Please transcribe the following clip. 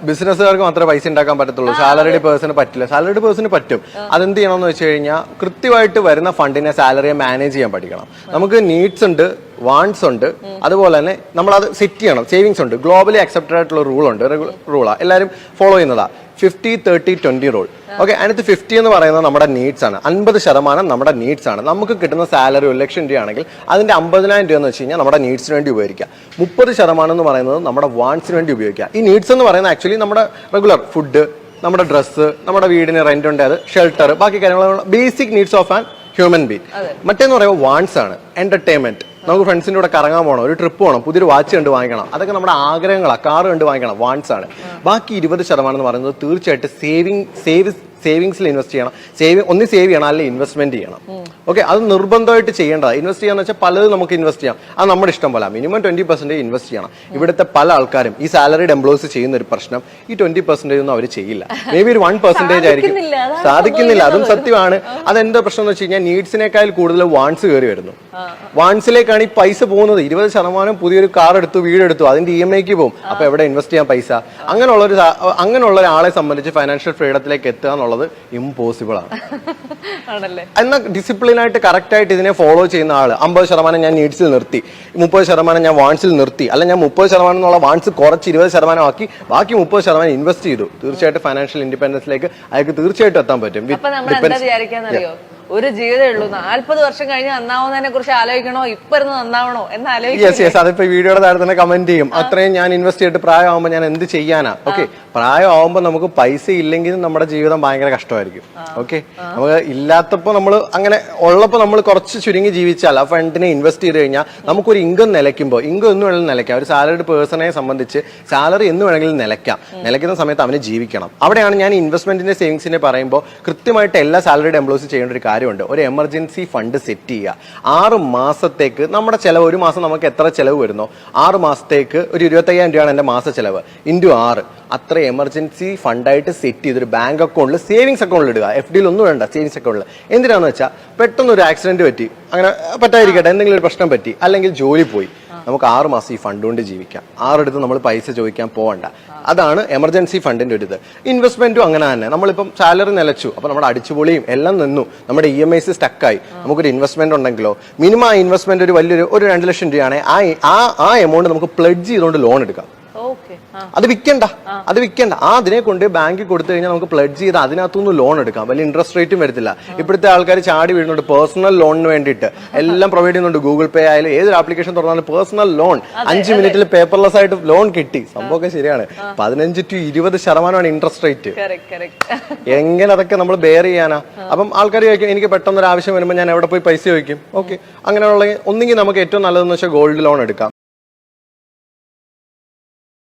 ബിസിനസ്സുകാർക്ക് മാത്രമേ പൈസ ഉണ്ടാക്കാൻ പറ്റത്തുള്ളൂ, സാലറിഡ് പേഴ്സണ് പറ്റില്ല. സാലറിഡ് പേഴ്സണ് പറ്റും. അതെന്ത് ചെയ്യണമെന്ന് വെച്ച് കഴിഞ്ഞാൽ കൃത്യമായിട്ട് വരുന്ന ഫണ്ടിനെ സാലറിയെ മാനേജ് ചെയ്യാൻ പഠിക്കണം. നമുക്ക് നീഡ്സ് ഉണ്ട്, വാണ്ട്സ് ഉണ്ട്, അതുപോലെ തന്നെ നമ്മളത് സെറ്റ് ചെയ്യണം. സേവിങ്സ് ഉണ്ട്, ഗ്ലോബലി അക്സെപ്റ്റഡ് ആയിട്ടുള്ള റൂളാണ്, എല്ലാവരും ഫോളോ ചെയ്യുന്നതാ 50-30-20 റൂൾ. ഓക്കെ, അതിനകത്ത് 50 എന്ന് പറയുന്നത് നമ്മുടെ നീഡ്സ് ആണ്. 50% നമ്മുടെ നീഡ്സ് ആണ്. നമുക്ക് കിട്ടുന്ന സാലറി 1,00,000 രൂപയാണെങ്കിൽ അതിന്റെ 50,000 രൂപ എന്ന് വെച്ച് കഴിഞ്ഞാൽ നമ്മുടെ നീഡ്സിന് വേണ്ടി ഉപയോഗിക്കുക. 30% എന്ന് പറയുന്നത് നമ്മുടെ വാണ്ട്സിന് വേണ്ടി ഉപയോഗിക്കുക. ഈ നീഡ്സ് എന്ന് പറയുന്നത് ആക്ച്വലി നമ്മുടെ റെഗുലർ ഫുഡ്, നമ്മുടെ ഡ്രസ്സ്, നമ്മുടെ വീടിന് റെന്റ് ഉണ്ട്, അത് ഷെൽട്ടർ, ബാക്കി കാര്യങ്ങൾ basic needs of an human being. മറ്റേന്ന് പറയുമ്പോൾ വാണ്ട്സ് ആണ്, എന്റർടൈൻമെന്റ്. നമുക്ക് ഫ്രണ്ട്സിൻ്റെ കൂടെ കറങ്ങാൻ പോകണം, ഒരു ട്രിപ്പ് പോകണം, പുതിയൊരു വാച്ച് കണ്ട് വാങ്ങിക്കണം, അതൊക്കെ നമ്മുടെ ആഗ്രഹങ്ങളാണ്. കാറ് കണ്ട് വാങ്ങിക്കണം, വാണ്ട്സ് ആണ്. ബാക്കി 20% എന്ന് പറയുന്നത് തീർച്ചയായിട്ടും സേവിങ്സിൽ ഇൻവെസ്റ്റ് ചെയ്യണം. ഒന്ന് സേവ് ചെയ്യണം, അല്ലെങ്കിൽ ഇൻവെസ്റ്റ്മെന്റ് ചെയ്യണം. ഓക്കെ, അത് നിർബന്ധമായിട്ട് ചെയ്യേണ്ടതാണ്. ഇൻവെസ്റ്റ് ചെയ്യാന്ന് വെച്ചാൽ പലതും നമുക്ക് ഇൻവെസ്റ്റ് ചെയ്യാം, അത് നമ്മുടെ ഇഷ്ടം പോലെ. മിനിമം 20% ഇൻവെസ്റ്റ് ചെയ്യണം. ഇവിടുത്തെ പല ആൾക്കാരും ഈ സാലറിഡ് എംപ്ലോയീസ് ചെയ്യുന്ന ഒരു പ്രശ്നം, ഈ 20% ഒന്നും അവർ ചെയ്യില്ല. മേ ബി ഒരു 1% ആയിരിക്കും. സാധിക്കുന്നില്ല, അതും സത്യമാണ്. അതെന്താ പ്രശ്നം എന്ന് വെച്ച് കഴിഞ്ഞാൽ നീഡ്സിനേക്കാൾ കൂടുതൽ വാണ്ട്സ് കയറി വരുന്നു. വാണ്ട്സിലേക്കാണ് ഈ പൈസ പോകുന്നത്. 20% പുതിയൊരു കാർ എടുത്തു, വീടെടുത്തു, അതിന്റെ EMIക്ക് പോകും. അപ്പൊ എവിടെ ഇൻവെസ്റ്റ് ചെയ്യാൻ പൈസ? അങ്ങനെയുള്ള ഒരാളെ സംബന്ധിച്ച് ഫൈനാൻഷ്യൽ ഫ്രീഡത്തിലേക്ക് എത്തുക എന്നുള്ളത് ഇമ്പോസിബിൾ ആണ്. എന്നാൽ ഡിസിപ്ലിൻ ആയിട്ട് കറക്റ്റ് ആയിട്ട് ഇതിനെ ഫോളോ ചെയ്യുന്ന ആള് 50% ഞാൻ നീഡ്സിൽ നിർത്തി, 30% ഞാൻ വാണ്ട്സിൽ നിർത്തി, അല്ല ഞാൻ 30% എന്നുള്ള വാണ്ട്സ് കുറച്ച് 20% ആക്കി, ബാക്കി 30% ഇൻവെസ്റ്റ് ചെയ്തു, തീർച്ചയായിട്ടും ഫൈനാൻഷ്യൽ ഇൻഡിപെൻഡൻസിലേക്ക് അയാൾക്ക് തീർച്ചയായിട്ടും എത്താൻ പറ്റും. ഒരു ജീവിതമേ ഉള്ളൂ. 40 വർഷം കഴിഞ്ഞ് നന്നാവുന്നതിനെ കുറിച്ച് ആലോചിക്കണോ, ഇപ്പൊ നന്നാവണോ എന്ന് ആലോചിക്കും. അതിപ്പോ വീഡിയോയുടെ താഴെ തന്നെ കമന്റ് ചെയ്യും, അത്രയും ഞാൻ ഇൻവെസ്റ്റ് ചെയ്തിട്ട് പ്രായമാകുമ്പോൾ ഞാൻ എന്ത് ചെയ്യാനാ? ഓക്കെ, പ്രായമാകുമ്പോൾ നമുക്ക് പൈസ ഇല്ലെങ്കിലും നമ്മുടെ ജീവിതം ഭയങ്കര കഷ്ടമായിരിക്കും. ഓക്കെ, നമുക്ക് ഇല്ലാത്തപ്പോ നമ്മൾ അങ്ങനെ ഉള്ളപ്പോ നമ്മൾ കുറച്ച് ചുരുങ്ങി ജീവിച്ചാൽ ആ ഫണ്ടിനെ ഇൻവെസ്റ്റ് ചെയ്ത് കഴിഞ്ഞാൽ നമുക്കൊരു ഇൻകം നിലയ്ക്കുമ്പോൾ, ഇൻകം എന്ന് വേണമെങ്കിലും നിലയ്ക്കാം. ഒരു സാലറിഡ് പേഴ്സണെ സംബന്ധിച്ച് സാലറി എന്ന് വേണമെങ്കിലും നിലയ്ക്കുന്ന സമയത്ത് അവന് ജീവിക്കണം. അവിടെയാണ് ഞാൻ ഇൻവെസ്റ്റ്മെന്റിന്റെ സേവിങ്സിനെ പറയുമ്പോൾ കൃത്യമായിട്ട് എല്ലാ സാലറിഡ് എംപ്ലോയീസ് ചെയ്യേണ്ട ഒരു കാര്യമുണ്ട്. ഒരു എമർജൻസി ഫണ്ട് സെറ്റ് ചെയ്യുക. 6 മാസത്തേക്ക് നമ്മുടെ ചെലവ്, ഒരു മാസം നമുക്ക് എത്ര ചെലവ് വരുന്നോ 6 മാസത്തേക്ക് ഒരു 25,000 രൂപയാണ് എന്റെ മാസ ചെലവ്, ×6 അത്ര എമർജൻസി ഫണ്ടായിട്ട് സെറ്റ് ചെയ്തൊരു ബാങ്ക് അക്കൗണ്ടിൽ, സേവിങ്സ് അക്കൗണ്ടിൽ ഇടുക. FDയിൽ ഒന്നും വേണ്ട, സേവിങ്സ് അക്കൗണ്ടിൽ. എന്തിനാന്ന് വെച്ചാൽ പെട്ടെന്ന് ഒരു ആക്സിഡന്റ് പറ്റി, അങ്ങനെ പറ്റാതിരിക്കട്ടെ, എന്തെങ്കിലും ഒരു പ്രശ്നം പറ്റി, അല്ലെങ്കിൽ ജോലി പോയി, നമുക്ക് 6 മാസം ഈ ഫണ്ട് കൊണ്ട് ജീവിക്കാം. 6 എടുത്ത് നമ്മൾ പൈസ ചോദിക്കാൻ പോകണ്ട. അതാണ് എമർജൻസി ഫണ്ടിന്റെ ഒരു ഇത്. ഇൻവെസ്റ്റ്മെന്റും അങ്ങനെ തന്നെ. നമ്മളിപ്പം സാലറി നിലച്ചു, അപ്പൊ നമ്മുടെ അടിച്ചുപൊളിയും എല്ലാം നിന്നു, നമ്മുടെ EMIs സ്റ്റക്കായി, നമുക്കൊരു ഇൻവെസ്റ്റ്മെന്റ് ഉണ്ടെങ്കിലോ മിനിമം ആ ഇൻവെസ്റ്റ്മെന്റ് ഒരു വലിയൊരു 2 ലക്ഷം രൂപയാണ്, ആ എമൗണ്ട് നമുക്ക് പ്ലെഡ്ജ് ചെയ്തുകൊണ്ട് ലോൺ എടുക്കാം. അത് വിൽക്കണ്ട. അതിനെ കൊണ്ട് ബാങ്കിൽ കൊടുത്തു കഴിഞ്ഞാൽ നമുക്ക് പ്ലെഡ്ജ് ചെയ്ത് അതിനകത്തുനിന്ന് ലോൺ എടുക്കാം. വലിയ ഇൻട്രസ്റ്റ് റേറ്റും വരത്തില്ല. ഇപ്പോഴത്തെ ആൾക്കാർ ചാടി വീഴുന്നുണ്ട് പേഴ്സണൽ ലോണിന് വേണ്ടിയിട്ട്, എല്ലാം പ്രൊവൈഡ് ചെയ്യുന്നുണ്ട്. ഗൂഗിൾ പേ ആയാലും ഏതൊരു ആപ്ലിക്കേഷൻ തുറന്നാലും പേഴ്സണൽ ലോൺ 5 മിനിറ്റിൽ പേപ്പർലെസ് ആയിട്ട് ലോൺ കിട്ടി. സംഭവമൊക്കെ ശരിയാണ്. 15-20% ഇൻട്രസ്റ്റ് റേറ്റ്. എങ്ങനെ അതൊക്കെ നമ്മൾ ബെയർ ചെയ്യാനാ? അപ്പം ആൾക്കാർ ചോദിക്കും, എനിക്ക് പെട്ടെന്ന് ഒരു ആവശ്യം വരുമ്പോൾ ഞാൻ എവിടെ പോയി പൈസ ചോദിക്കും? ഓക്കെ, അങ്ങനെയുള്ള ഒന്നെങ്കിൽ നമുക്ക് ഏറ്റവും നല്ലതെന്ന് വെച്ചാൽ ഗോൾഡ് ലോൺ എടുക്കാം.